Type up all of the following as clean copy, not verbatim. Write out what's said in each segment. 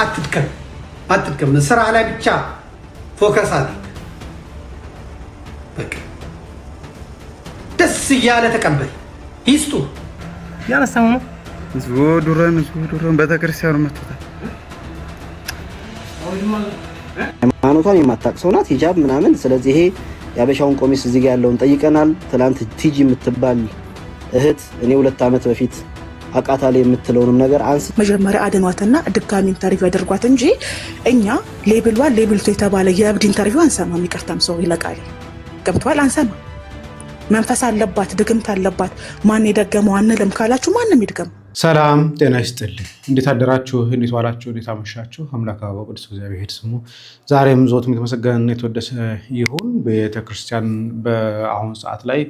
አትድከም ስራ ላይ ብቻ ፎከስ አድርግ በቃ ደስ እያለ ተቀበል ይስጡ ያነሳው ነው ዙዱረን በተክርስቲያኑ መጥቷል ሃይማኖቷን የማታውቅ ሰው ናት ሂጃብ ምናምን ስለዚህ ይሄ ያበሻውን ቆሚስ እዚህ ጋር ያለውን ጠይቀናል ትላንት ቲጂ የምትባል እህት እኔ 2 አመት በፊት አቃታለ የምትለውንም ነገር አንስ መጀመሪያ አድኗትና ድጋሚ ኢንተርቪው ያደርጓት እንጂ እኛ ሌብል የተባለ የእብድ ኢንተርቪው አንሰማም ይቅርታም ሰው ይለቃል ገብቷል አንሰማ መንፈስ አለባት ድግምት አለባት ማን የደገመው አንልም ካላችሁ ማንንም ይድገም ሰላም ጤና ይስጥልኝ እንዴት አደራችሁ እንዴት ዋላችሁ እንዴት አመሻችሁ አምላክ አበው ቅዱስ እግዚአብሔር ስሙ ዛሬም ዞትም የተመሰገነና የተወደሰ ይሁን ቤተክርስቲያን በአሁን ሰዓት ላይ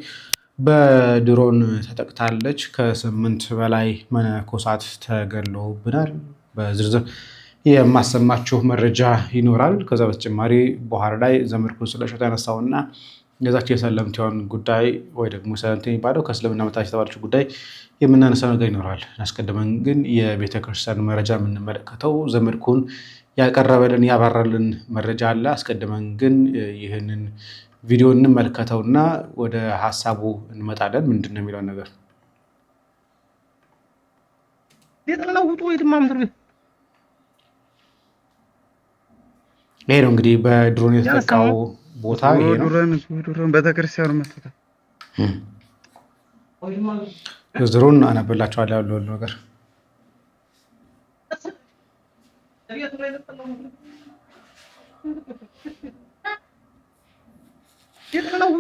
በድሮን ተጠቅታለች ከ8 በላይ መነኮሳት ተገለውብናል በዝርዝር የማሰማችሁ መረጃ ይኖራል ከዛ በተጨማሪ በኋላ ላይ ዘመድኩን ስለሸታ ያነሳውና የዛች የሰለምቲውን ጉዳይ ወይ ደግሞ ሰለምቲ ባለው ከእስልምና መታች የተባለችው ጉዳይ የምናነሳው ነገር ይኖራል አስቀድመን ግን የቤተክርስቲያን መረጃ የምንመለከተው ዘመድኩን ያቀረበልን ያባራልን መረጃ አለ አስቀድመን ግን ይህንን ቪዲዮ እንመልከተውና ወደ ሐሳቡ እንመጣለን ምንድነው የሚለው ነገር የጠላውጡ ወይድማም ድርብ ይሄ ነው እንግዲህ በድሮን የተጠቃው ቦታ ይሄ ነው ዙዱረን በተክርስቲያኑ መጥቷል ዝሩን አነብላችኋለሁ ያለው ነገር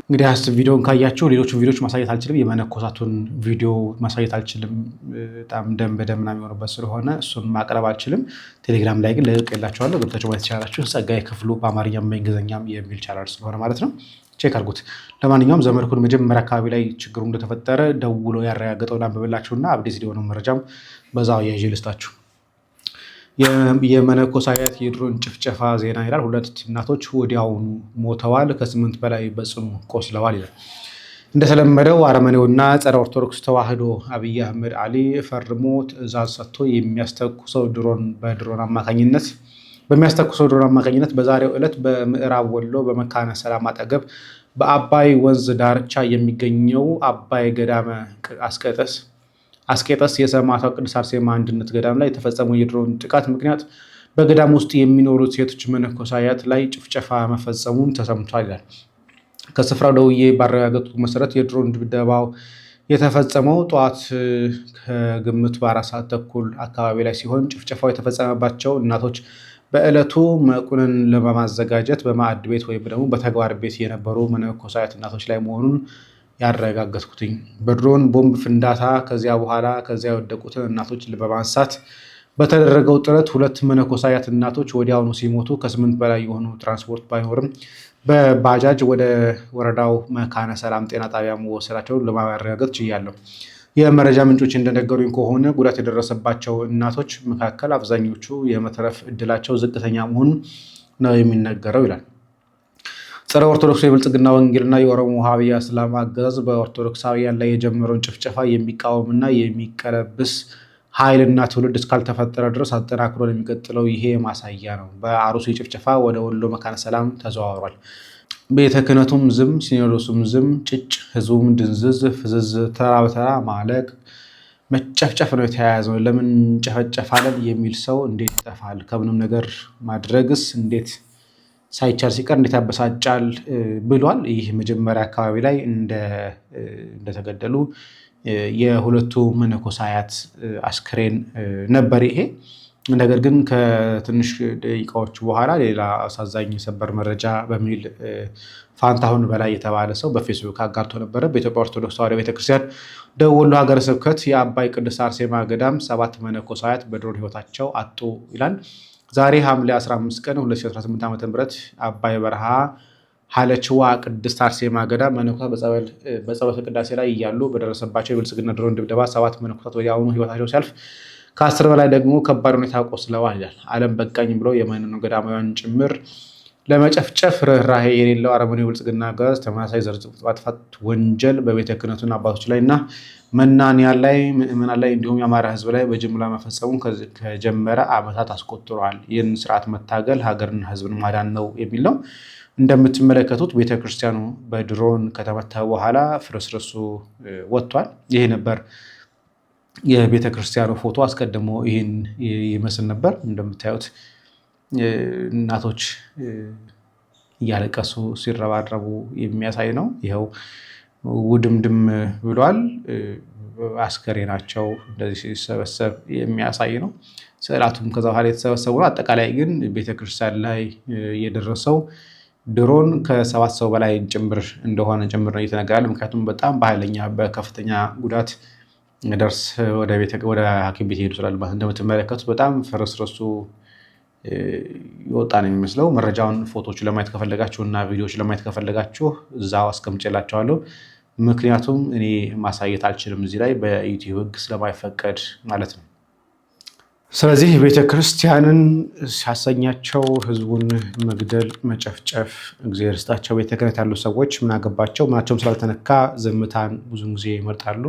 እንግዲህ ቪዲዮን ካያችሁ ሌሎች ቪዲዮዎች ማሳየት አልችልም የመነኮሳቱን ቪዲዮ ማሳየት አልችልም በጣም ደም በደም ምናምን የሚሆንበት ስለሆነ እሱን ማቅረብ አልችልም ቴሌግራም ላይ ግን ለቀላችኋለሁ ገብታችሁ ማየት ትችላላችሁ ጸጋዬ ክፍሉ በአማርኛም በእንግሊዝኛም የሚል ቻናል ስለሆነ ማለት ነው ቼክ አድርጉት ለማንኛውም ዘመድኩን መጀመሪያ አካባቢ ላይ ችግሩ እንደተፈጠረ ደውሎ ያረጋገጠውና አንብብላችሁና አፕዴት ሊሆነው መረጃም በዛው ያይዤ ልስጣችሁ የመነኮሳያት የድሮን ጭፍጨፋ ዜና ይላል 2 እናቶች ወዲያውኑ ሞተዋል ከ8 በላይ በጽኑ ቆስለዋል ይላል እንደተለመደው አረመኔውና ጸረ ኦርቶዶክስ ተዋህዶ አብይ አህመድ አሊ ፈርሞ ትዕዛዝ ሰጥቶ የሚያስተኩሰው ድሮን በድሮን አማካኝነት በዛሬው ዕለት በምዕራብ ወሎ በመካነ ሰላም አጠገብ በአባይ ወንዝ ዳርቻ የሚገኘው አባይ ገዳመ አስቄጠስ የሰማዕቷ ቅድስት አርሴማ አንድነት ገዳም ላይ የተፈጸመው የድሮን ጥቃት ምክንያት በገዳም ውስጥ የሚኖሩት ሴቶች መነኮሳያት ላይ ጭፍጨፋ መፈጸሙን ተሰምቷል ይላል ከስፍራው ደውዬ ባረጋገጥኩት መሰረት የድሮን ድብደባው የተፈጸመው ጠዋት ከግምት በ4 ሰዓት ተኩል አካባቢ ላይ ሲሆን ጭፍጨፋው የተፈጸመባቸው እናቶች በእለቱ መቁንን ለማዘጋጀት በማዕድ ቤት ወይም ደግሞ በተግባር ቤት የነበሩ መነኮሳያት እናቶች ላይ መሆኑን ያረጋገጥኩትኝ በድሮን ቦምብ ፍንዳታ ከዚያ የወደቁትን እናቶች በማንሳት በተደረገው ጥረት 2 መነኮሳያት እናቶች ወዲያውኑ ሲሞቱ ከ8 በላይ የሆኑ ትራንስፖርት ባይኖርም በባጃጅ ወደ ወረዳው መካነ ሰላም ጤና ጣቢያ መወሰዳቸውን ለማረጋገጥ ችያለሁ የመረጃ ምንጮች እንደነገሩኝ ከሆነ ጉዳት የደረሰባቸው እናቶች መካከል አብዛኞቹ የመትረፍ እድላቸው ዝቅተኛ መሆኑን ነው የሚነገረው ይላል ጸረ ኦርቶዶክስ የብልጽግና ወንጌልና የኦሮሞ ዋሃብያ እስላም አገዛዝ በኦርቶዶክሳውያን ላይ የጀመረውን ጭፍጨፋ የሚቃወምና የሚቀለብስ ኃይልና ትውልድ እስካልተፈጠረ ድረስ አጠናክሮ የሚቀጥለው ይሄ ማሳያ ነው በአሩሲ ጭፍጨፋ ወደ ወሎ መካነ ሰላም ተዘዋውሯል ቤተ ክህነቱም ዝም ሲኖዶሱም ዝም ጭጭ ህዝቡም ድንዝዝ ፍዝዝ ተራ በተራ ማለቅ መጨፍጨፍ ነው የተያያዘው ለምን ጨፈጨፋለን የሚል ሰው እንዴት ይጠፋል ከምንም ነገር ማድረግስ እንዴት ሳይቻል ሲቀር እንዴት ያበሳጫል ብሏል ይህ መጀመሪያ አካባቢ ላይ እንደተገደሉ የሁለቱ መነኮሳያት አስክሬን ነበር ይሄ ነገር ግን ከትንሽ ደቂቃዎች በኋላ ሌላ አሳዛኝ ሰበር መረጃ በሚል ፋንታሁን በላይ የተባለ ሰው በፌስቡክ አጋርቶ ነበር በኢትዮጵያ ኦርቶዶክስ ተዋሕዶ ቤተክርስቲያን ደቡብ ወሎ ሀገረ ስብከት የአባይ ቅድስት አርሴማ ገዳም 7 መነኮሳያት በድሮን ህይወታቸው አጡ ይላል ዛሬ ሐምሌ 15 ቀን 2018 ዓ.ም አባይ በረሃ ሀለችዋ ቅድስት አርሴማ ገዳም መነኮሳት በጸሎተ ቅዳሴ ላይ እያሉ በደረሰባቸው የብልጽግና ድሮን ድብደባ 7 መነኮሳት ወዲያውኑ ህይወታቸው ሲያልፍ ከ10 በላይ ደግሞ ከባድ ሁኔታ ቆስለዋል ይላል ዓለም በቃኝ ብለው የመነኑ ገዳማውያን ጭምር ለመጨፍጨፍ ርህራሄ የሌለው አረመኔው ብልጽግና አገዛዝ ተመሳሳይ ዘር ማጥፋት ወንጀል በቤተ ክህነቱና አባቶች ላይና መናንያን ላይ ምዕመናን ላይ እንዲሁም የአማራ ሕዝብ ላይ በጅምላ መፈጸሙን ከጀመረ ዓመታት አስቆጥሯል። ይህን ስርዓት መታገል ሀገርና ሕዝብን ማዳን ነው የሚል ነው። እንደምትመለከቱት ቤተክርስቲያኑ በድሮን ከተመታ በኋላ ፍርስርሱ ወጥቷል። ይሄ ነበር የቤተክርስቲያኑ ፎቶ። አስቀድሞ ይህን ይመስል ነበር። እንደምታዩት እናቶች እያለቀሱ ሲረባረቡ የሚያሳይ ነው። ይኸው ውድምድም ብሏል። አስከሬናቸው እንደዚህ ሲሰበሰብ የሚያሳይ ነው። ስዕላቱም ከዛ በኋላ የተሰበሰቡ ነው። አጠቃላይ ግን ቤተክርስቲያን ላይ የደረሰው ድሮን ከ7 ሰው በላይ ጭምር እንደሆነ ጭምር ነው እየተነገራል። ምክንያቱም በጣም በኃይለኛ በከፍተኛ ጉዳት ደርስ ወደ ሐኪም ቤት ሄዱ ስላሉ ማለት እንደምትመለከቱት በጣም ፍርስርሱ ይወጣ ነው የሚመስለው። መረጃውን ፎቶቹ ለማየት ከፈለጋችሁ እና ቪዲዮዎች ለማየት ከፈለጋችሁ እዛው አስቀምጬላችኋለሁ። ምክንያቱም እኔ ማሳየት አልችልም እዚህ ላይ በዩቲዩብ ሕግ ስለማይፈቀድ ማለት ነው። ስለዚህ ቤተክርስቲያንን ሲያሰኛቸው ህዝቡን መግደል፣ መጨፍጨፍ እግዚአብሔር ይስጣቸው። ቤተ ክህነት ያሉ ሰዎች ምን አገባቸው? ምናቸውም ስላልተነካ ዝምታን ብዙ ጊዜ ይመርጣሉ።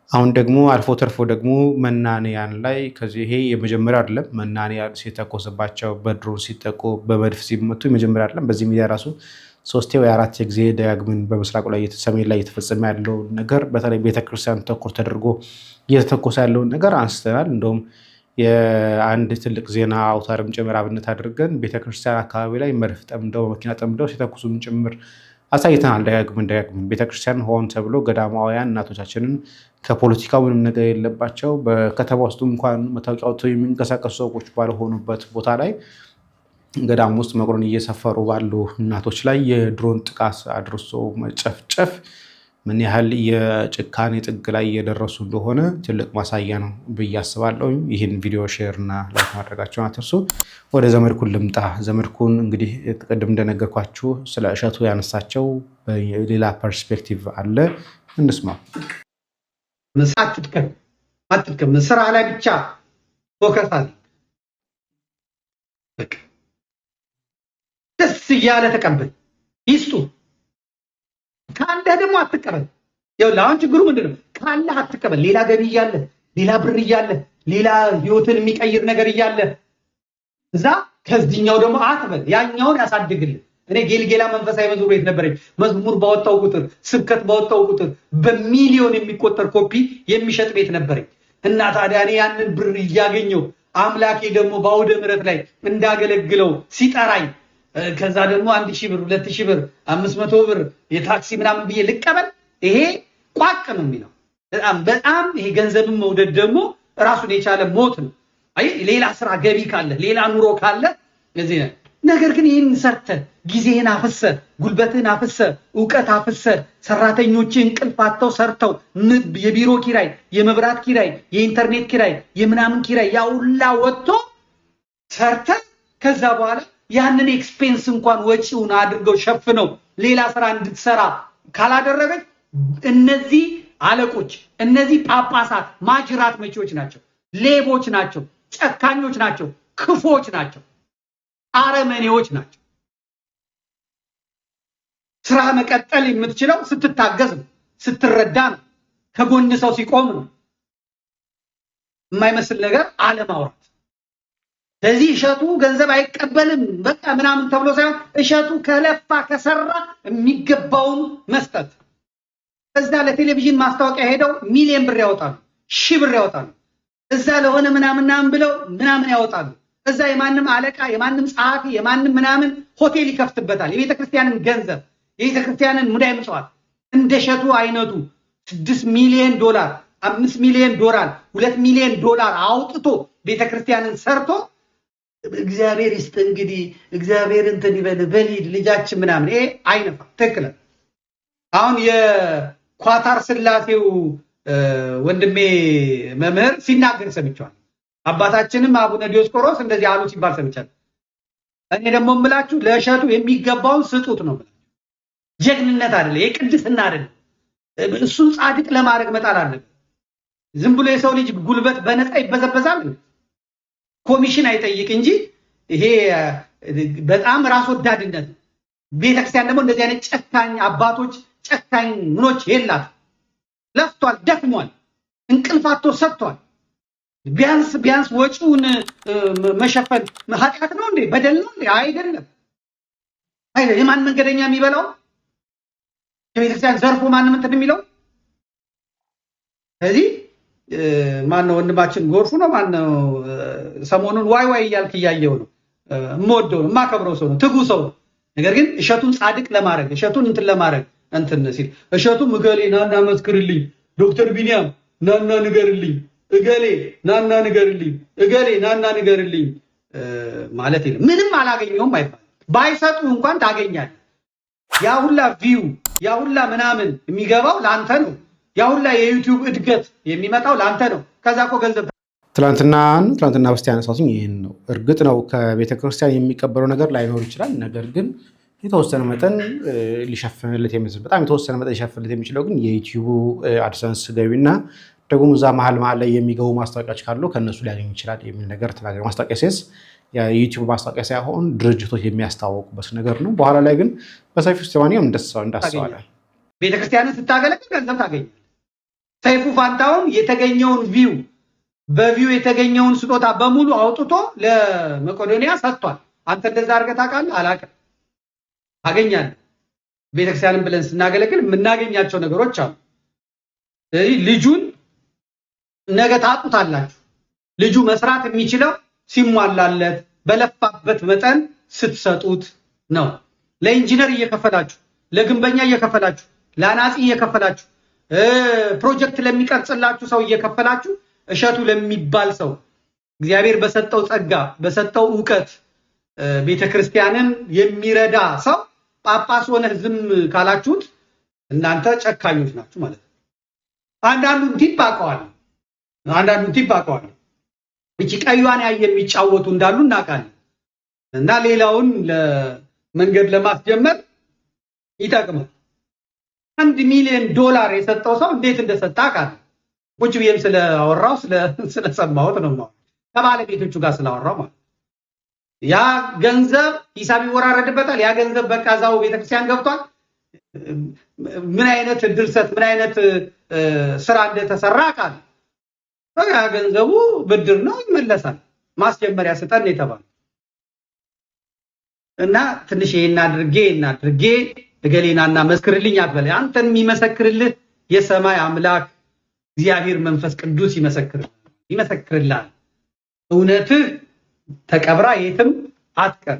አሁን ደግሞ አልፎ ተርፎ ደግሞ መናንያን ላይ ከዚህ ይሄ የመጀመሪያ አይደለም። መናንያን ሲተኮስባቸው በድሮን ሲጠቁ በመድፍ ሲመቱ የመጀመሪያ አይደለም። በዚህ ሚዲያ ራሱ 3 ወይ 4 ጊዜ ደጋግመን በምስራቁ ላይ ሰሜን ላይ የተፈጸመ ያለው ነገር በተለይ ቤተክርስቲያን ተኮር ተደርጎ እየተተኮሰ ያለውን ነገር አንስተናል። እንደውም የአንድ ትልቅ ዜና አውታርም ጭምር አብነት አድርገን ቤተክርስቲያን አካባቢ ላይ መድፍ ጠምደው መኪና ጠምደው ሲተኩሱም ጭምር አሳይተናል። ደጋግመን ቤተክርስቲያን ሆን ተብሎ ገዳማውያን እናቶቻችንን ከፖለቲካው ምንም ነገር የለባቸው በከተማ ውስጥ እንኳን መታወቂያ አውጥተው የሚንቀሳቀሱ ሰዎች ባልሆኑበት ቦታ ላይ ገዳም ውስጥ መቁረን እየሰፈሩ ባሉ እናቶች ላይ የድሮን ጥቃት አድርሶ መጨፍጨፍ ምን ያህል የጭካኔ ጥግ ላይ እየደረሱ እንደሆነ ትልቅ ማሳያ ነው ብዬ አስባለሁ። ይህን ቪዲዮ ሼር እና ላይክ ማድረጋችሁን አትርሱ። ወደ ዘመድኩን ልምጣ። ዘመድኩን እንግዲህ ቅድም እንደነገርኳችሁ ስለ እሸቱ ያነሳቸው ሌላ ፐርስፔክቲቭ አለ፣ እንስማው። አትጥቀም ስራ ላይ ብቻ ፎከስ አድርግ። ደስ እያለ ተቀበል። ይስጡ ካለ ደግሞ አትቀበል። ይኸውልህ አሁን ችግሩ ምንድነው? ካለ አትቀበል። ሌላ ገቢ እያለ ሌላ ብር እያለ ሌላ ህይወትን የሚቀይር ነገር እያለ እዛ ከዚህኛው ደግሞ አትበል። ያኛውን ያሳድግልህ። እኔ ጌልጌላ መንፈሳዊ መዝሙር ቤት ነበረኝ። መዝሙር ባወጣው ቁጥር ስብከት ባወጣው ቁጥር በሚሊዮን የሚቆጠር ኮፒ የሚሸጥ ቤት ነበረኝ እና ታዲያ እኔ ያንን ብር እያገኘው አምላኬ ደግሞ በአውደ ምሕረት ላይ እንዳገለግለው ሲጠራኝ ከዛ ደግሞ 1000 ብር 2000 ብር 500 ብር የታክሲ ምናምን ብዬ ልቀበል? ይሄ ቋቅ ነው የሚለው። በጣም ይሄ ገንዘብን መውደድ ደግሞ ራሱን የቻለ ሞት ነው። አይ ሌላ ስራ ገቢ ካለ ሌላ ኑሮ ካለ ለዚህ ነው። ነገር ግን ይህን ሰርተ ጊዜህን አፍሰ ጉልበትህን አፍሰ ዕውቀት አፍሰ ሰራተኞችህ እንቅልፍ አጥተው ሰርተው የቢሮ ኪራይ፣ የመብራት ኪራይ፣ የኢንተርኔት ኪራይ፣ የምናምን ኪራይ ያውላ ወጥቶ ሰርተ ከዛ በኋላ ያንን ኤክስፔንስ እንኳን ወጪውን አድርገው ሸፍነው ሌላ ስራ እንድትሰራ ካላደረገች እነዚህ አለቆች እነዚህ ጳጳሳት ማጅራት መጪዎች ናቸው፣ ሌቦች ናቸው፣ ጨካኞች ናቸው፣ ክፎች ናቸው፣ አረመኔዎች ናቸው። ስራ መቀጠል የምትችለው ስትታገዝ ነው፣ ስትረዳ ነው፣ ከጎን ሰው ሲቆም ነው። የማይመስል ነገር አለማውራት። ስለዚህ እሸቱ ገንዘብ አይቀበልም በቃ ምናምን ተብሎ ሳይሆን እሸቱ ከለፋ ከሰራ የሚገባውን መስጠት። እዛ ለቴሌቪዥን ማስታወቂያ ሄደው ሚሊዮን ብር ያወጣሉ፣ 1000 ብር ያወጣሉ። እዛ ለሆነ ምናምን ብለው ምናምን ያወጣሉ። እዛ የማንም አለቃ የማንም ጸሐፊ የማንም ምናምን ሆቴል ይከፍትበታል። የቤተክርስቲያንን ገንዘብ የቤተክርስቲያንን ሙዳይ ምጽዋት እንደ እሸቱ አይነቱ 6 ሚሊዮን ዶላር 5 ሚሊዮን ዶላር 2 ሚሊዮን ዶላር አውጥቶ ቤተክርስቲያንን ሰርቶ እግዚአብሔር ይስጥ እንግዲህ እግዚአብሔር እንትን ይበል በሊድ ልጃችን ምናምን ይሄ አይነፋ። ትክክል። አሁን የኳታር ስላሴው ወንድሜ መምህር ሲናገር ሰምቻለሁ። አባታችንም አቡነ ዲዮስቆሮስ እንደዚህ አሉ ሲባል ሰምቻለሁ። እኔ ደግሞ የምላችሁ ለእሸቱ የሚገባውን ስጡት ነው። ጀግንነት አይደለ፣ የቅድስና አይደለ። እሱን ጻድቅ ለማድረግ መጣል አለ። ዝም ብሎ የሰው ልጅ ጉልበት በነፃ ይበዘበዛል። ኮሚሽን አይጠይቅ እንጂ ይሄ በጣም ራስ ወዳድነት። ቤተክርስቲያን ደግሞ እንደዚህ አይነት ጨካኝ አባቶች ጨካኝ ምኖች የላት። ለፍቷል፣ ደክሟል፣ እንቅልፋቶ ሰጥቷል። ቢያንስ ወጪውን መሸፈን ኃጢአት ነው እንዴ? በደል ነው እንዴ? አይደለም። የማን መንገደኛ የሚበላው ከቤተክርስቲያን ዘርፎ ማንም እንትን የሚለው? ስለዚህ ማነው ወንድማችን ጎርፉ ነው ማነው ሰሞኑን ዋይ እያልክ እያየው ነው። የምወደው ነው የማከብረው ሰው ነው፣ ትጉ ሰው ነው። ነገር ግን እሸቱን ጻድቅ ለማድረግ እሸቱን እንትን ለማድረግ እንትን ሲል እሸቱ እገሌ ናና መስክርልኝ፣ ዶክተር ቢኒያም ናና ንገርልኝ፣ እገሌ ናና ንገርልኝ፣ እገሌ ናና ንገርልኝ ማለት የለም። ምንም አላገኘውም አይባል። ባይሰጡ እንኳን ታገኛለህ። ያ ሁላ ቪው ያ ሁላ ምናምን የሚገባው ላንተ ነው። ያ ሁላ የዩቲዩብ እድገት የሚመጣው ላንተ ነው። ከዛ እኮ ገንዘብ ትላንትና በስቲያ ያነሳሁት ይሄን ነው። እርግጥ ነው ከቤተክርስቲያን የሚቀበለው ነገር ላይኖር ይችላል። ነገር ግን የተወሰነ መጠን ሊሸፍንለት የሚችል በጣም የተወሰነ መጠን ሊሸፍንለት የሚችለው ግን የዩቲዩብ አድሰንስ ገቢና ደግሞ እዛ መሀል ላይ የሚገቡ ማስታወቂያዎች ካሉ ከነሱ ሊያገኝ ይችላል የሚል ነገር ተናገረ። ማስታወቂያ ሴስ የዩቲዩብ ማስታወቂያ ሳይሆን ድርጅቶች የሚያስተዋወቁበት ነገር ነው። በኋላ ላይ ግን በሰፊው ሲማኒም እንዳስዋላል ቤተክርስቲያንን ስታገለግል ገንዘብ ታገኛለህ። ሰይፉ ፋንታውን የተገኘውን ቪው በቪው የተገኘውን ስጦታ በሙሉ አውጥቶ ለመቄዶንያ ሰጥቷል። አንተ እንደዛ አድርገህ ታውቃለህ? አላውቅም። ታገኛለህ። ቤተክርስቲያንን ብለን ስናገለግል የምናገኛቸው ነገሮች አሉ። ስለዚህ ልጁን ነገ ታጡታላችሁ። ልጁ መስራት የሚችለው ሲሟላለት በለፋበት መጠን ስትሰጡት ነው። ለኢንጂነር እየከፈላችሁ፣ ለግንበኛ እየከፈላችሁ፣ ለአናጺ እየከፈላችሁ፣ ፕሮጀክት ለሚቀርጽላችሁ ሰው እየከፈላችሁ እሸቱ ለሚባል ሰው እግዚአብሔር በሰጠው ጸጋ በሰጠው ዕውቀት ቤተክርስቲያንን የሚረዳ ሰው ጳጳስ ሆነ ዝም ካላችሁት እናንተ ጨካኞች ናችሁ ማለት ነው። አንዳንዱን ቲፕ አውቀዋለሁ። እቺ ቀዩዋን ያየ የሚጫወቱ እንዳሉ እናውቃለን። እና ሌላውን ለመንገድ ለማስጀመር ይጠቅማል። $1 ሚሊዮን የሰጠው ሰው እንዴት እንደሰጣ አውቃለሁ። ቁጭ ብዬም ስለአወራው ስለሰማሁት ነው ማለት ከባለቤቶቹ ጋር ስላወራው ማለት ያ ገንዘብ ሂሳብ ይወራረድበታል። ያ ገንዘብ በቃ እዛው ቤተክርስቲያን ገብቷል። ምን አይነት ድርሰት ምን አይነት ስራ እንደተሰራ አውቃለሁ። ያ ገንዘቡ ብድር ነው ይመለሳል። ማስጀመሪያ ስጠን የተባለ እና ትንሽ ይሄን አድርጌ እገሌናና መስክርልኝ አትበል። አንተን የሚመሰክርልህ የሰማይ አምላክ እግዚአብሔር መንፈስ ቅዱስ ይመሰክርልሃል። እውነትህ ተቀብራ የትም አትቀር።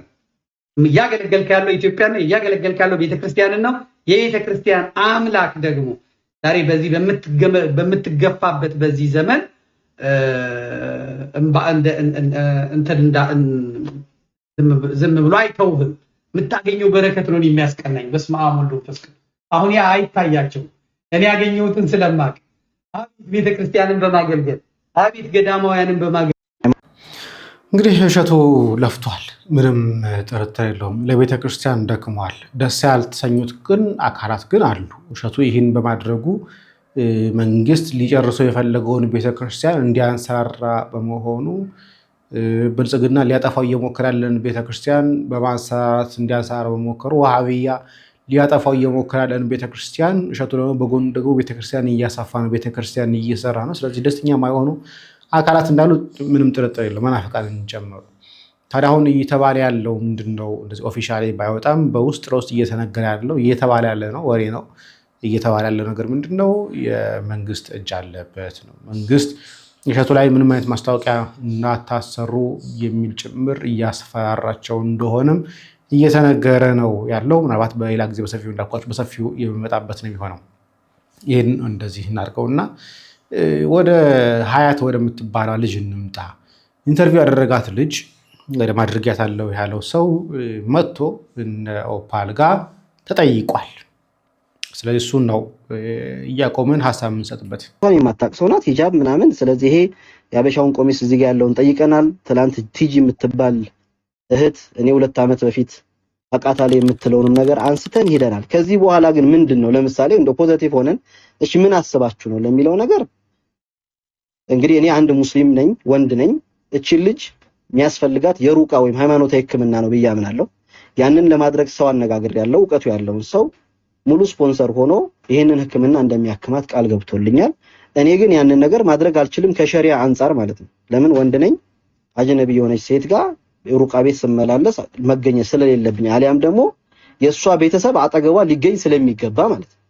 እያገለገልክ ያለው ኢትዮጵያ ነው። እያገለገልክ ያለው ቤተክርስቲያንን ነው። የቤተክርስቲያን አምላክ ደግሞ ዛሬ በዚህ በምትገፋበት በዚህ ዘመን ዝም ብሎ አይተውህም። የምታገኘው በረከት ነው የሚያስቀናኝ። በስመ አብ ወወልድ ወመንፈስ ቅዱስ። አሁን ያ አይታያቸው እኔ ያገኘሁትን ስለማቅ አቤት ቤተክርስቲያንን በማገልገል አቤት ገዳማውያንን በማገልገል እንግዲህ እሸቱ ለፍቷል፣ ምንም ጥርጥር የለውም። ለቤተክርስቲያን ደክሟል። ደስ ያልተሰኙት ግን አካላት ግን አሉ። እሸቱ ይህን በማድረጉ መንግስት ሊጨርሰው የፈለገውን ቤተክርስቲያን እንዲያንሰራራ በመሆኑ ብልጽግና ሊያጠፋው እየሞከረ ያለን ቤተክርስቲያን በማንሰራራት እንዲያንሰራራ በመሞከሩ ዋሃብያ ሊያጠፋው እየሞከረ ያለን ቤተክርስቲያን እሸቱ ደግሞ በጎን ደግሞ ቤተክርስቲያን እያሳፋ ነው፣ ቤተክርስቲያን እየሰራ ነው። ስለዚህ ደስተኛ የማይሆኑ አካላት እንዳሉ ምንም ጥርጥር የለም፣ መናፍቃንን ጨምሮ። ታዲያ አሁን እየተባለ ያለው ምንድነው? እንደዚህ ኦፊሻሊ ባይወጣም በውስጥ ለውስጥ እየተነገረ ያለው እየተባለ ያለ ነው፣ ወሬ ነው። እየተባለ ያለው ነገር ምንድነው? የመንግስት እጅ አለበት ነው። መንግስት እሸቱ ላይ ምንም አይነት ማስታወቂያ እንዳታሰሩ የሚል ጭምር እያስፈራራቸው እንደሆነም እየተነገረ ነው ያለው። ምናልባት በሌላ ጊዜ በሰፊው እንዳልኳችሁ በሰፊው የሚመጣበት ነው የሚሆነው። ይህን እንደዚህ እናድርገውና ወደ ሀያት ወደምትባለው ልጅ እንምጣ። ኢንተርቪው ያደረጋት ልጅ ማድረጊያት አለው ያለው ሰው መጥቶ ኦፓል ጋር ተጠይቋል። ስለዚህ እሱን ነው እያቆምን ሀሳብ የምንሰጥበት። የማታውቅ ሰው ናት ሂጃብ ምናምን። ስለዚህ ይሄ የአበሻውን ቆሚስ እዚህ ጋር ያለውን ጠይቀናል። ትላንት ቲጂ የምትባል እህት እኔ 2 ዓመት በፊት አቃታለሁ የምትለውንም ነገር አንስተን ሄደናል። ከዚህ በኋላ ግን ምንድነው ለምሳሌ እንደ ፖዚቲቭ ሆነን እሺ ምን አስባችሁ ነው ለሚለው ነገር እንግዲህ እኔ አንድ ሙስሊም ነኝ፣ ወንድ ነኝ። እቺ ልጅ የሚያስፈልጋት የሩቃ ወይም ሃይማኖታዊ ህክምና ነው ብዬ አምናለሁ። ያንን ለማድረግ ሰው አነጋግር ያለው እውቀቱ ያለውን ሰው ሙሉ ስፖንሰር ሆኖ ይሄንን ህክምና እንደሚያክማት ቃል ገብቶልኛል። እኔ ግን ያንን ነገር ማድረግ አልችልም ከሸሪዓ አንፃር ማለት ነው። ለምን ወንድ ነኝ፣ አጅነቢ የሆነች ሴት ጋር ሩቃ ቤት ስመላለስ መገኘት ስለሌለብኝ አሊያም ደግሞ የሷ ቤተሰብ አጠገቧ ሊገኝ ስለሚገባ ማለት ነው።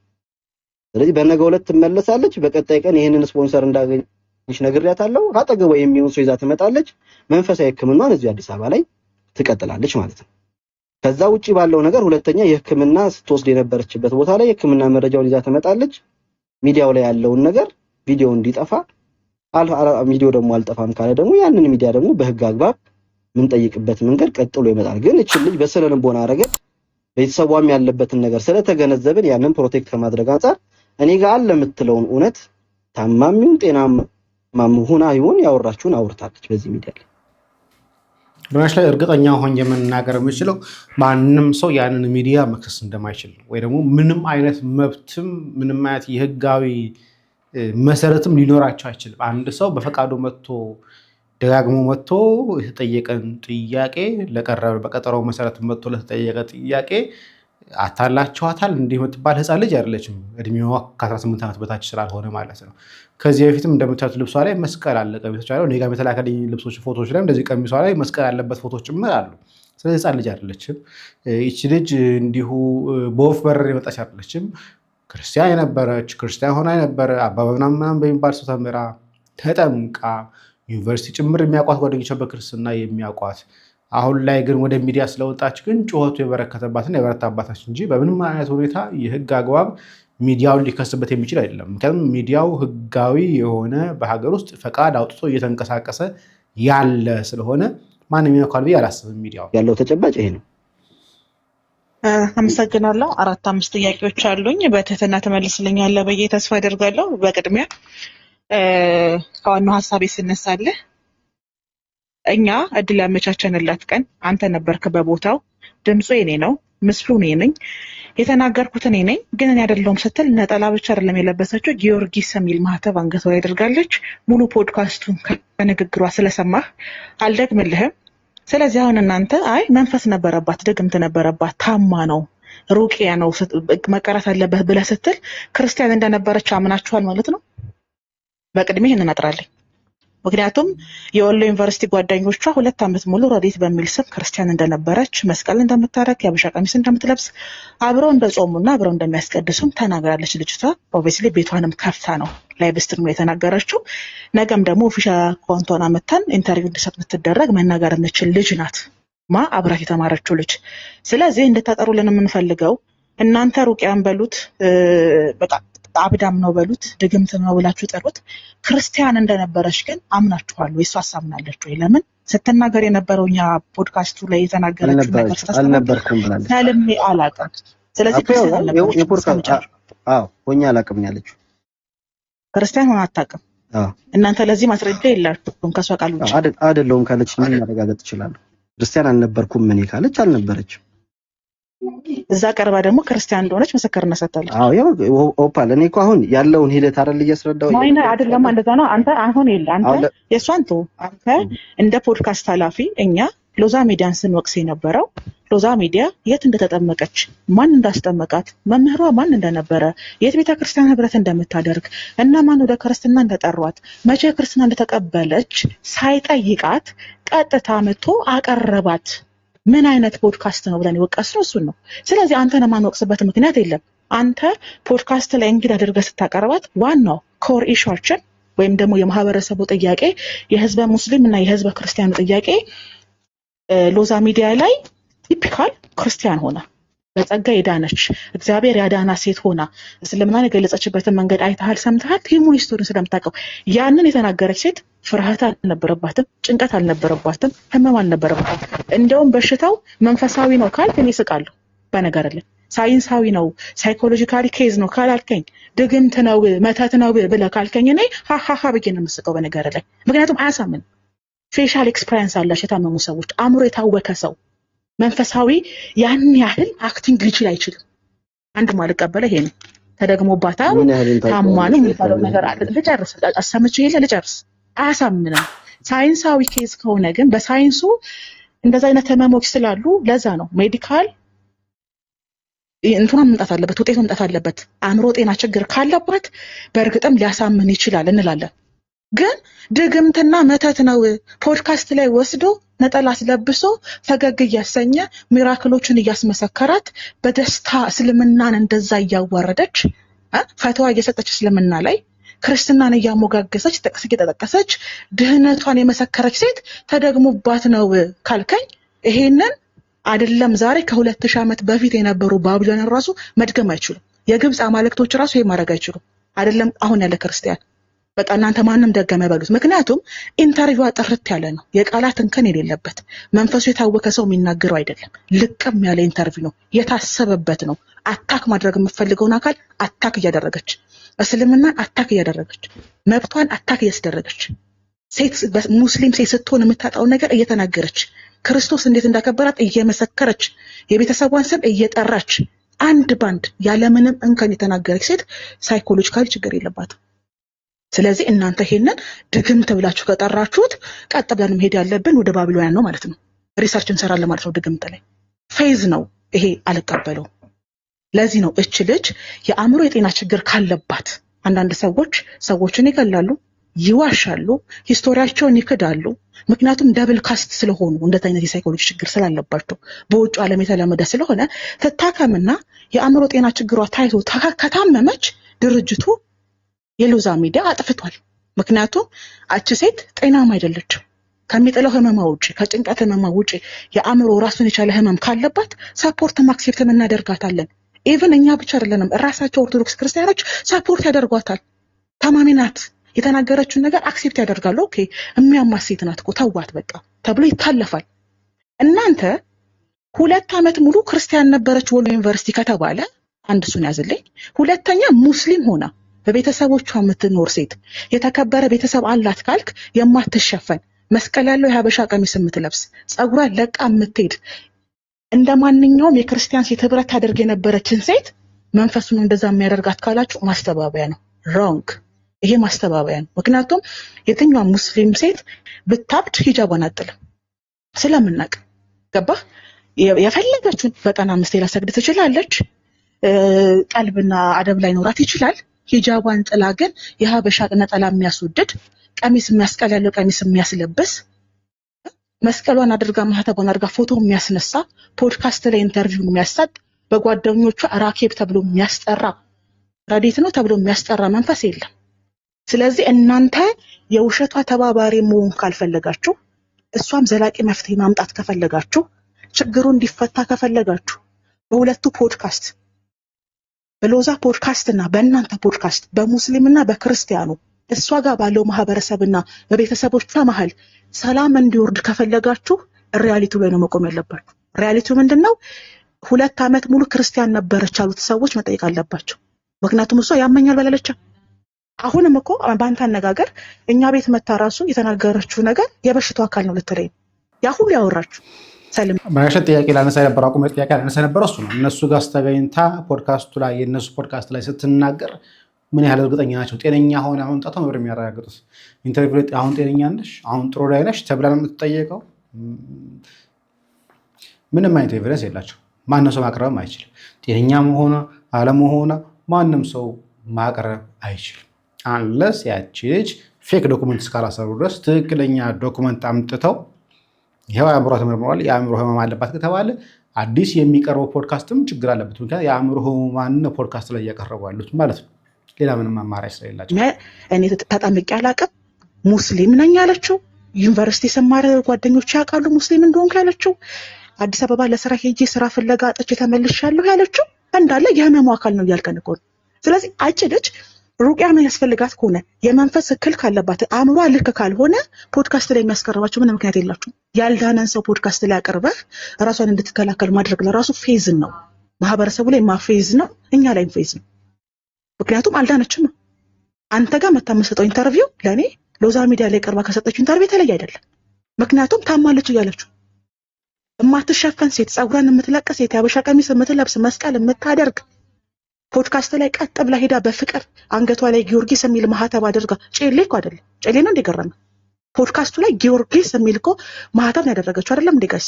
ስለዚህ በነገው ዕለት ትመለሳለች። በቀጣይ ቀን ይሄንን ስፖንሰር እንዳገኘች ነግሬያታለሁ። አጠገቧ የሚሆን ሰው ይዛ ትመጣለች። መንፈሳዊ ህክምናን እዚህ አዲስ አበባ ላይ ትቀጥላለች ማለት ነው። ከዛ ውጪ ባለው ነገር ሁለተኛ የህክምና ስትወስድ የነበረችበት ቦታ ላይ የህክምና መረጃውን ይዛ ትመጣለች። ሚዲያው ላይ ያለውን ነገር ቪዲዮ እንዲጠፋ ሚዲያው ደግሞ አልጠፋም ካለ ደግሞ ያንን ሚዲያ ደግሞ በህግ አግባብ ምን ጠይቅበት መንገድ ቀጥሎ ይመጣል። ግን እቺ ልጅ በስነ ልቦና ረገድ ቤተሰቧም ያለበትን ነገር ስለተገነዘብን ያንን ፕሮቴክት ከማድረግ አንፃር እኔ ጋር አለ የምትለውን እውነት ታማሚውን ጤናማም ሆና ይሁን ያወራችሁን አውርታለች በዚህ ሚዲያ ላይ። በናሽ ላይ እርግጠኛ ሆኜ የምናገር የምችለው ማንም ሰው ያንን ሚዲያ መክሰስ እንደማይችል ወይ ደግሞ ምንም አይነት መብትም ምንም አይነት የህጋዊ መሰረትም ሊኖራቸው አይችልም። አንድ ሰው በፈቃዱ መጥቶ ደጋግሞ መጥቶ የተጠየቀን ጥያቄ ለቀረበ በቀጠሮው መሰረት መጥቶ ለተጠየቀ ጥያቄ አታላችኋታል እንዲህ የምትባል ህፃን ልጅ አይደለችም። እድሜዋ ከ18 ዓመት በታች ስላልሆነ ማለት ነው። ከዚህ በፊትም እንደምታዩት ልብሷ ላይ መስቀል አለ። ቀሚሶች አሉ። እኔ ጋር የተላከልኝ ልብሶች ፎቶዎች ላይ እንደዚህ ቀሚሷ ላይ መስቀል ያለበት ፎቶች ጭምር አሉ። ስለዚህ ህፃን ልጅ አይደለችም። ይቺ ልጅ እንዲሁ በወፍ በረር የመጣች አይደለችም። ክርስቲያን የነበረች ክርስቲያን ሆና የነበረ አባባ ምናምን በሚባል ሰው ተምራ ተጠምቃ ዩኒቨርሲቲ ጭምር የሚያውቋት ጓደኞቿ በክርስትና የሚያውቋት አሁን ላይ ግን ወደ ሚዲያ ስለወጣች ግን ጩኸቱ የበረከተባትና የበረታባታች እንጂ በምንም አይነት ሁኔታ የህግ አግባብ ሚዲያውን ሊከስበት የሚችል አይደለም። ምክንያቱም ሚዲያው ህጋዊ የሆነ በሀገር ውስጥ ፈቃድ አውጥቶ እየተንቀሳቀሰ ያለ ስለሆነ ማንም ይነካል ብዬ አላስብም። ሚዲያው ያለው ተጨባጭ ይሄ ነው። አመሰግናለሁ። 4-5 ጥያቄዎች አሉኝ። በትህትና ትመልስልኛለህ ብዬ ተስፋ አደርጋለሁ። በቅድሚያ ከዋናው ሀሳቤ ስነሳለህ እኛ እድል ያመቻቸንላት ቀን አንተ ነበርክ በቦታው። ድምፁ የኔ ነው፣ ምስሉ እኔ ነኝ፣ የተናገርኩት እኔ ነኝ። ግን እኔ አይደለሁም ስትል ነጠላ ብቻ አይደለም የለበሰችው፣ ጊዮርጊስ የሚል ማህተብ አንገቷ ላይ አድርጋለች። ሙሉ ፖድካስቱን ከንግግሯ ስለሰማህ አልደግምልህም። ስለዚህ አሁን እናንተ አይ መንፈስ ነበረባት፣ ድግምት ነበረባት፣ ታማ ነው፣ ሩቅያ ነው መቀረት አለበት ብለህ ስትል ክርስቲያን እንደነበረች አምናችኋል ማለት ነው። በቅድሜ ይህንን አጥራለኝ። ምክንያቱም የወሎ ዩኒቨርሲቲ ጓደኞቿ 2 ዓመት ሙሉ ረዲት በሚል ስም ክርስቲያን እንደነበረች፣ መስቀል እንደምታረግ፣ የአበሻ ቀሚስ እንደምትለብስ፣ አብረው እንደጾሙና አብረው እንደሚያስቀድሱም ተናግራለች። ልጅቷ ኦብቪስሊ ቤቷንም ከፍታ ነው ላይቭ ስትሪም የተናገረችው። ነገም ደግሞ ኦፊሻል አካውንቷን አመጣን ኢንተርቪው እንድሰጥ የምትደረግ መናገር የምትችል ልጅ ናት። አብራት የተማረችው ልጅ። ስለዚህ እንድታጠሩልን የምንፈልገው እናንተ ሩቅያን በሉት በቃ አብዳም ነው በሉት ድግምት ነው ብላችሁ ጠሩት፣ ክርስቲያን እንደነበረች ግን አምናችኋል ወይ? እሷ አሳምናለች ወይ? ለምን ስትናገር የነበረው እኛ ፖድካስቱ ላይ የተናገረችው ነገር አልነበርኩም ብላለች። ሰልሜ አላውቅም። ስለዚህ ክርስቲያን አልነበረች። ሆኜ አላውቅም ያለችው ክርስቲያን ሆና አታውቅም። እናንተ ለዚህ ማስረጃ የላችሁም ከሷ ቃል ውጭ። አይደለሁም ካለች ምን ማረጋገጥ እችላለሁ? ክርስቲያን አልነበርኩም ምን ካለች አልነበረችም። እዛ ቀርባ ደግሞ ክርስቲያን እንደሆነች ምስክርነት ሰጥታለች። ያው ኦፓል እኔ እኮ አሁን ያለውን ሂደት አይደል እያስረዳው ማይና አይደለም እንደዛ ነው። አንተ አሁን አንተ የሷን አንተ እንደ ፖድካስት ኃላፊ እኛ ሎዛ ሚዲያን ስንወቅስ የነበረው ሎዛ ሚዲያ የት እንደተጠመቀች፣ ማን እንዳስጠመቃት፣ መምህሯ ማን እንደነበረ፣ የት ቤተክርስቲያን ህብረት እንደምታደርግ እና ማን ወደ ክርስትና እንደጠሯት፣ መቼ ክርስትና እንደተቀበለች ሳይጠይቃት ቀጥታ መጥቶ አቀረባት። ምን አይነት ፖድካስት ነው ብለን የወቀስነው እሱን ነው። ስለዚህ አንተን የማንወቅስበት ምክንያት የለም። አንተ ፖድካስት ላይ እንግዲህ አድርገህ ስታቀርባት ዋናው ኮር ኢሹአችን ወይም ደግሞ የማህበረሰቡ ጥያቄ የህዝበ ሙስሊም እና የህዝበ ክርስቲያኑ ጥያቄ ሎዛ ሚዲያ ላይ ቲፒካል ክርስቲያን ሆና በጸጋ የዳነች እግዚአብሔር ያዳና ሴት ሆና እስልምናን የገለጸችበትን መንገድ አይተሃል፣ ሰምተሃል። ሂውማን ሂስቶሪን ስለምታውቀው ያንን የተናገረች ሴት ፍርሃት አልነበረባትም፣ ጭንቀት አልነበረባትም፣ ህመም አልነበረባትም። እንደውም በሽታው መንፈሳዊ ነው ካልክ እኔ እስቃለሁ። በነገር ላይ ሳይንሳዊ ነው ሳይኮሎጂካሊ ኬዝ ነው ካላልከኝ፣ ድግምት ነው መተት ነው ብለህ ካልከኝ እኔ ሃሃሃ ብዬ ነው የምስቀው በነገር ላይ። ምክንያቱም አያሳምን ፌሻል ኤክስፒሪየንስ አላቸው የታመሙ ሰዎች። አእምሮ የታወከ ሰው መንፈሳዊ ያን ያህል አክቲንግ ሊችል አይችልም። አንድ ማልቀበለ ይሄ ነው። ተደግሞባታ ታማኑ የሚባለው ነገር አለ። ልጨርስ አሰምቼ ይሄ ልጨርስ። አያሳምንም። ሳይንሳዊ ኬዝ ከሆነ ግን በሳይንሱ እንደዛ አይነት ህመሞች ስላሉ ለዛ ነው ሜዲካል እንትኑ መምጣት አለበት፣ ውጤቱ መምጣት አለበት። አእምሮ ጤና ችግር ካለባት በእርግጥም ሊያሳምን ይችላል እንላለን። ግን ድግምትና መተት ነው ፖድካስት ላይ ወስዶ ነጠላ አስለብሶ ፈገግ እያሰኘ ሚራክሎችን እያስመሰከራት በደስታ እስልምናን እንደዛ እያዋረደች ፈተዋ እየሰጠች እስልምና ላይ ክርስትናን እያሞጋገሰች ጥቅስ እየተጠቀሰች ድህነቷን የመሰከረች ሴት ተደግሞባት ነው ካልከኝ ይሄንን አይደለም ዛሬ ከ2000 ዓመት በፊት የነበሩ ባቢሎንን ራሱ መድገም አይችሉም። የግብጽ አማልክቶች ራሱ ይሄ ማድረግ አይችሉም። አይደለም አሁን ያለ ክርስቲያን በቃ እናንተ ማንም ደገመ በሉት። ምክንያቱም ኢንተርቪው ጥርት ያለ ነው፣ የቃላት እንከን የሌለበት መንፈሱ የታወከ ሰው የሚናገረው አይደለም። ልቅም ያለ ኢንተርቪው ነው፣ የታሰበበት ነው። አታክ ማድረግ የምትፈልገውን አካል አታክ እያደረገች፣ እስልምናን አታክ እያደረገች፣ መብቷን አታክ እያስደረገች፣ ሴት ሙስሊም ሴት ስትሆን የምታጣው ነገር እየተናገረች፣ ክርስቶስ እንዴት እንዳከበራት እየመሰከረች፣ የቤተሰቧን ስም እየጠራች አንድ ባንድ ያለምንም እንከን የተናገረች ሴት ሳይኮሎጂካሊ ችግር የለባትም። ስለዚህ እናንተ ይሄንን ድግምት ብላችሁ ከጠራችሁት ቀጥ ብለን መሄድ ያለብን ወደ ባቢሎን ነው ማለት ነው። ሪሰርች እንሰራለን ማለት ነው። ድግምት ላይ ፌዝ ነው ይሄ፣ አልቀበለውም። ለዚህ ነው እች ልጅ የአእምሮ የጤና ችግር ካለባት አንዳንድ ሰዎችን ይገላሉ፣ ይዋሻሉ፣ ሂስቶሪያቸውን ይክዳሉ። ምክንያቱም ደብል ካስት ስለሆኑ እንደዚህ አይነት የሳይኮሎጂ ችግር ስላለባቸው በውጭ ዓለም የተለመደ ስለሆነ ተታከምና የአእምሮ ጤና ችግሯ ታይቶ ከታመመች ድርጅቱ የሎዛ ሚዲያ አጥፍቷል። ምክንያቱም አቺ ሴት ጤናማ አይደለችም። ከሚጥለው ህመማ ውጪ፣ ከጭንቀት ህመማ ውጪ የአእምሮ ራሱን የቻለ ህመም ካለባት ሰፖርት ማክሴፕት እናደርጋታለን። ኢቭን እኛ ብቻ አይደለንም፣ ራሳቸው ኦርቶዶክስ ክርስቲያኖች ሰፖርት ያደርጓታል። ታማሚ ናት፣ የተናገረችውን ነገር አክሴፕት ያደርጋሉ። ኦኬ የሚያማት ሴት ናት እኮ ተዋት በቃ ተብሎ ይታለፋል። እናንተ 2 ዓመት ሙሉ ክርስቲያን ነበረች ወሎ ዩኒቨርሲቲ ከተባለ አንድ እሱን ያዝልኝ። ሁለተኛ ሙስሊም ሆና በቤተሰቦቿ የምትኖር ሴት የተከበረ ቤተሰብ አላት ካልክ የማትሸፈን መስቀል ያለው የሀበሻ ቀሚስ የምትለብስ ጸጉሯን ለቃ የምትሄድ እንደ ማንኛውም የክርስቲያን ሴት ህብረት ታደርግ የነበረችን ሴት መንፈሱን እንደዛ የሚያደርጋት ካላችሁ ማስተባበያ ነው። ሮንግ። ይሄ ማስተባበያ ነው። ምክንያቱም የትኛዋ ሙስሊም ሴት ብታብድ ሂጃቧን አጥልም ስለምናቅ ገባህ? የፈለገችውን በቀን 5 ላሰግድ ትችላለች። ቀልብና አደብ ላይ ኖራት ይችላል። ሂጃቧን ጥላ ግን የሀበሻ ነጠላ የሚያስወድድ ቀሚስ የሚያስቀል ያለው ቀሚስ የሚያስለብስ መስቀሏን አድርጋ ማህተቧን አድርጋ ፎቶ የሚያስነሳ ፖድካስት ላይ ኢንተርቪው የሚያሳጥ በጓደኞቿ ራኬብ ተብሎ የሚያስጠራ ራዲት ነው ተብሎ የሚያስጠራ መንፈስ የለም። ስለዚህ እናንተ የውሸቷ ተባባሪ መሆን ካልፈለጋችሁ፣ እሷም ዘላቂ መፍትሄ ማምጣት ከፈለጋችሁ፣ ችግሩ እንዲፈታ ከፈለጋችሁ በሁለቱ ፖድካስት በሎዛ ፖድካስት እና በእናንተ ፖድካስት በሙስሊምና በክርስቲያኑ እሷ ጋር ባለው ማህበረሰብና በቤተሰቦቿ መሃል ሰላም እንዲወርድ ከፈለጋችሁ ሪያሊቲው ላይ ነው መቆም ያለባችሁ። ሪያሊቲው ምንድነው? 2 ዓመት ሙሉ ክርስቲያን ነበረች ያሉት ሰዎች መጠየቅ አለባቸው። ምክንያቱም እሷ ያመኛል ባላለች። አሁንም እኮ በአንተ አነጋገር እኛ ቤት መታ ራሱ የተናገረችው ነገር የበሽታው አካል ነው ልትለኝ ያ ሁሉ ያወራችሁ ማሻ ጥያቄ ላነሳ ነበር። አቁመ ጥያቄ ላነሳ ነበር። እሱ ነው እነሱ ጋር ስተገኝታ ፖድካስቱ ላይ የነሱ ፖድካስት ላይ ስትናገር ምን ያህል እርግጠኛ ናቸው? ጤነኛ ሆነ መምጣቷ ነው የሚያረጋግጡት። ኢንተርቪው ላይ አሁን ጤነኛ ነሽ፣ አሁን ጥሩ ላይ ነሽ ተብላ ነው የምትጠየቀው። ምንም አይነት ኤቪደንስ የላቸው። ማንም ሰው ማቅረብም አይችልም። ጤነኛ መሆኗ አለመሆኗ ማንም ሰው ማቅረብ አይችልም። አንለስ ያቺ ልጅ ፌክ ዶኩመንት እስካላሰሩ ድረስ ትክክለኛ ዶኩመንት አምጥተው ይሄው አእምሮ ተመርምሯል፣ የአእምሮ ህመም አለባት ከተባለ አዲስ የሚቀርበው ፖድካስትም ችግር አለበት። ምክንያቱም የአእምሮ ህሙማን ፖድካስት ላይ እያቀረቡ ያሉት ማለት ነው። ሌላ ምንም አማራጭ ስለሌላቸው እኔ ተጠምቄ አላቅም ሙስሊም ነኝ ያለችው ዩኒቨርሲቲ ሰማረ ጓደኞች ያውቃሉ ሙስሊም እንደሆንኩ ያለችው አዲስ አበባ ለስራ ሄጄ ስራ ፍለጋ አጥቼ ተመልሻለሁ ያለችው እንዳለ የህመሙ አካል ነው እያልከን እኮ። ስለዚህ አጭ ልጅ ሩቅያ ምን ያስፈልጋት ከሆነ የመንፈስ እክል ካለባት አእምሯ ልክ ካልሆነ ፖድካስት ላይ የሚያስቀርባቸው ምን ምክንያት የላችሁ። ያልዳነን ሰው ፖድካስት ላይ አቀርበህ ራሷን እንድትከላከል ማድረግ ለራሱ ፌዝ ነው። ማህበረሰቡ ላይ ማፌዝ ነው፣ እኛ ላይ ፌዝ ነው። ምክንያቱም አልዳነችም። አንተ ጋር መታመሰጠው ኢንተርቪው ለኔ ሎዛ ሚዲያ ላይ ቀርባ ከሰጠችው ኢንተርቪው የተለየ አይደለም። ምክንያቱም ታማለች እያለችው እማትሸፈን ሴት፣ ጸጉሯን የምትለቅ ሴት፣ የሀበሻ ቀሚስ የምትለብስ መስቀል የምታደርግ ፖድካስት ላይ ቀጥ ብላ ሄዳ በፍቅር አንገቷ ላይ ጊዮርጊስ የሚል ማህተብ አድርጋ ጨሌ እኮ አይደለም ጨሌ ነው እንደገረመ ፖድካስቱ ላይ ጊዮርጊስ የሚል እኮ ማህተም ያደረገችው አይደለም እንዴ ጋይስ?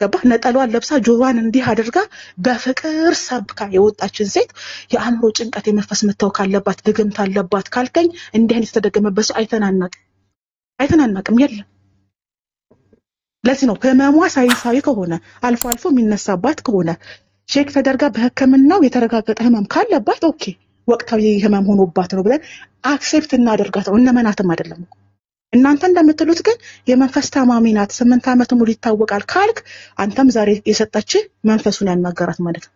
ገባ? ነጠሏን ለብሳ ጆሮዋን እንዲህ አድርጋ በፍቅር ሰብካ የወጣችን ሴት የአእምሮ ጭንቀት የመንፈስ መታወክ አለባት ድግምት አለባት ካልከኝ እንዲህ አይነት የተደገመበት ሰው አይተናናቅም የለም። ለዚህ ነው ህመሟ ሳይንሳዊ ከሆነ አልፎ አልፎ የሚነሳባት ከሆነ ቼክ ተደርጋ በህክምናው የተረጋገጠ ህመም ካለባት ኦኬ ወቅታዊ ህመም ሆኖባት ነው ብለን አክሴፕት እናደርጋት ነው። እነመናትም አይደለም እኮ እናንተ እንደምትሉት ግን የመንፈስ ታማሚ ናት 8 ዓመት ሙሉ ይታወቃል ካልክ አንተም ዛሬ የሰጠች መንፈሱን ያናገራት ማለት ነው።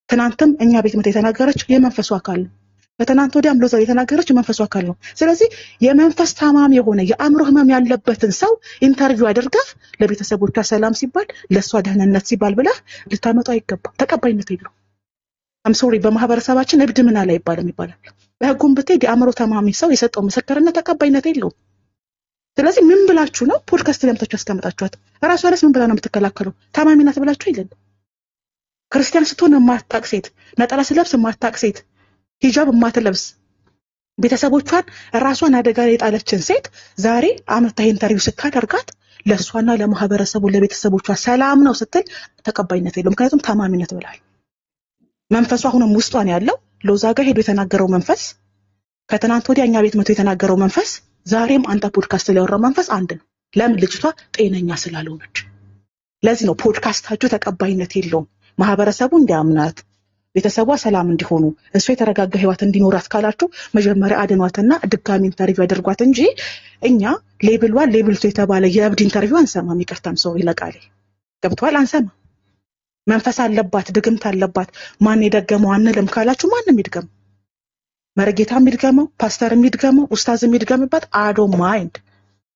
ትናንትም እኛ ቤት መት የተናገረች የመንፈሱ አካል ነው። በትናንት ወዲያም ሎዛ የተናገረች የመንፈሱ አካል ነው። ስለዚህ የመንፈስ ታማሚ የሆነ የአእምሮ ህመም ያለበትን ሰው ኢንተርቪው አድርገህ ለቤተሰቦቿ ሰላም ሲባል ለሷ ደህንነት ሲባል ብለህ ልታመጡ አይገባም። ተቀባይነት የለውም። አም ሶሪ በማህበረሰባችን እብድ ምን አለ ይባላል። በህጉም ብትሄድ የአእምሮ ታማሚ ሰው የሰጠው ምስክርነት ተቀባይነት የለውም። ስለዚህ ምን ብላችሁ ነው ፖድካስት ለምታችሁ ያስቀምጣችኋት? ራሷ ለስ ምን ብላ ነው የምትከላከለው? ታማሚ ናት ብላችሁ አይደል? ክርስቲያን ስትሆን የማታውቅ ሴት፣ ነጠላ ስለብስ የማታውቅ ሴት፣ ሂጃብ የማትለብስ ቤተሰቦቿን ራሷን አደጋ ላይ የጣለችን ሴት ዛሬ አመታ ኢንተርቪው ስታደርጋት ለሷና ለማህበረሰቡ ለቤተሰቦቿ ሰላም ነው ስትል ተቀባይነት የለውም። ምክንያቱም ታማሚነት ብላል። መንፈሱ አሁንም ውስጧን ያለው ሎዛ ጋር ሄዶ የተናገረው መንፈስ ከትናንት ወዲያ እኛ ቤት መቶ የተናገረው መንፈስ ዛሬም አንተ ፖድካስት ላይ ያወራው መንፈስ አንድ ነው። ለምን? ልጅቷ ጤነኛ ስላልሆነች። ለዚህ ነው ፖድካስታችሁ ተቀባይነት የለውም። ማህበረሰቡ እንዲያምናት ቤተሰቧ ሰላም እንዲሆኑ እሱ የተረጋጋ ህይወት እንዲኖራት ካላችሁ መጀመሪያ አድኗትና ድጋሚ ኢንተርቪው ያደርጓት እንጂ እኛ ሌብል 1 ሌብል 2 የተባለ የእብድ ኢንተርቪው አንሰማም። ይቅርታም ሰው ይለቃል ገብቷል። አንሰማ መንፈስ አለባት ድግምት አለባት ማን የደገመው አንልም ካላችሁ ማንም ይድገም። መረጌታ የሚድገመው ፓስተር የሚድገመው ኡስታዝ የሚድገምበት አዶ ማይንድ።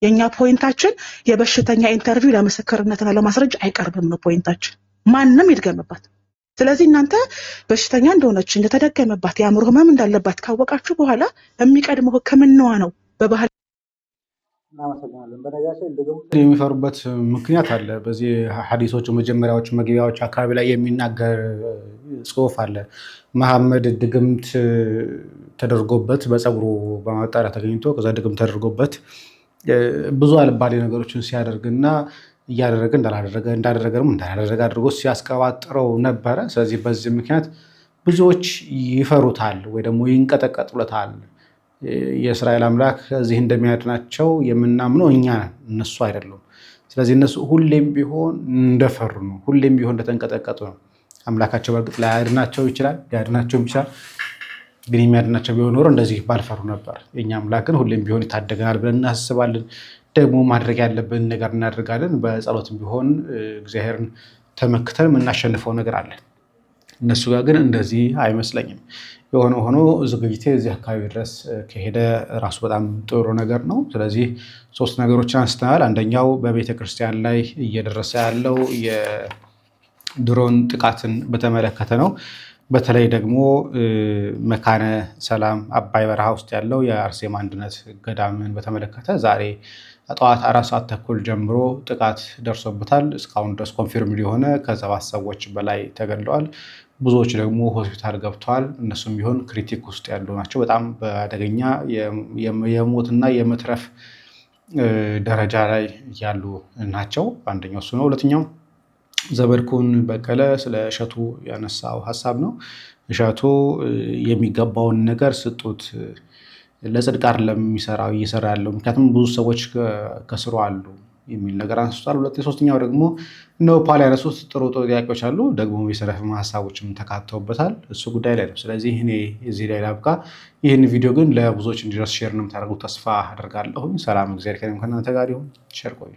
የኛ ፖይንታችን የበሽተኛ ኢንተርቪው ለምስክርነትና ለማስረጃ አይቀርብም ነው ፖይንታችን። ማንም ይድገምበት። ስለዚህ እናንተ በሽተኛ እንደሆነች እንደተደገመባት የአእምሮ ህመም እንዳለባት ካወቃችሁ በኋላ የሚቀድመው ህክምናዋ ነው። በባህል እናመሰግናለን። በነገራችን ድግምት የሚፈሩበት ምክንያት አለ። በዚህ ሐዲሶቹ መጀመሪያዎቹ መግቢያዎች አካባቢ ላይ የሚናገር ጽሑፍ አለ። መሐመድ ድግምት ተደርጎበት በፀጉሩ በማጣሪያ ተገኝቶ ከዛ ድግምት ተደርጎበት ብዙ አልባሌ ነገሮችን ሲያደርግና እያደረገ እንዳደረገም እንዳላደረገ አድርጎ ሲያስቀባጥረው ነበረ። ስለዚህ በዚህ ምክንያት ብዙዎች ይፈሩታል ወይ ደግሞ ይንቀጠቀጡለታል። የእስራኤል አምላክ እዚህ እንደሚያድናቸው የምናምነው እኛ ነን፣ እነሱ አይደሉም። ስለዚህ እነሱ ሁሌም ቢሆን እንደፈሩ ነው፣ ሁሌም ቢሆን እንደተንቀጠቀጡ ነው። አምላካቸው በእርግጥ ላያድናቸው ይችላል፣ ሊያድናቸውም ይችላል። ግን የሚያድናቸው ቢሆን ኖሮ እንደዚህ ባልፈሩ ነበር። የኛ አምላክ ግን ሁሌም ቢሆን ይታደገናል ብለን እናስባለን። ደግሞ ማድረግ ያለብን ነገር እናደርጋለን። በጸሎትም ቢሆን እግዚአብሔርን ተመክተን የምናሸንፈው ነገር አለ። እነሱ ጋር ግን እንደዚህ አይመስለኝም። የሆነ ሆኖ ዝግጅቴ እዚህ አካባቢ ድረስ ከሄደ ራሱ በጣም ጥሩ ነገር ነው። ስለዚህ 3 ነገሮችን አንስተናል። አንደኛው በቤተክርስቲያን ላይ እየደረሰ ያለው የድሮን ጥቃትን በተመለከተ ነው። በተለይ ደግሞ መካነ ሰላም አባይ በረሃ ውስጥ ያለው የአርሴማ አንድነት ገዳምን በተመለከተ ዛሬ ጠዋት 4 ሰዓት ተኩል ጀምሮ ጥቃት ደርሶበታል። እስካሁን ድረስ ኮንፊርም የሆነ ከ7 ሰዎች በላይ ተገድለዋል። ብዙዎች ደግሞ ሆስፒታል ገብተዋል። እነሱም ቢሆን ክሪቲክ ውስጥ ያሉ ናቸው። በጣም በአደገኛ የሞትና የመትረፍ ደረጃ ላይ ያሉ ናቸው። አንደኛው እሱ ነው። ሁለተኛው ዘመድኩን በቀለ ስለ እሸቱ ያነሳው ሀሳብ ነው። እሸቱ የሚገባውን ነገር ስጡት፣ ለጽድቅ አይደለም እየሰራ ያለው፣ ምክንያቱም ብዙ ሰዎች ከስሩ አሉ የሚል ነገር አንስቷል። ሶስተኛው ደግሞ ፓል ያነሱት ጥሩ ጥያቄዎች አሉ። ደግሞ የሰለፍ ሀሳቦችም ተካተውበታል። እሱ ጉዳይ ላይ ነው። ስለዚህ እኔ እዚህ ላይ ላብቃ። ይህን ቪዲዮ ግን ለብዙዎች እንዲደርስ ሼር ነው የምታደርጉት ተስፋ አደርጋለሁ። ሰላም፣ እግዚአብሔር ከእናንተ ጋር ይሁን። ሼር ቆዩ።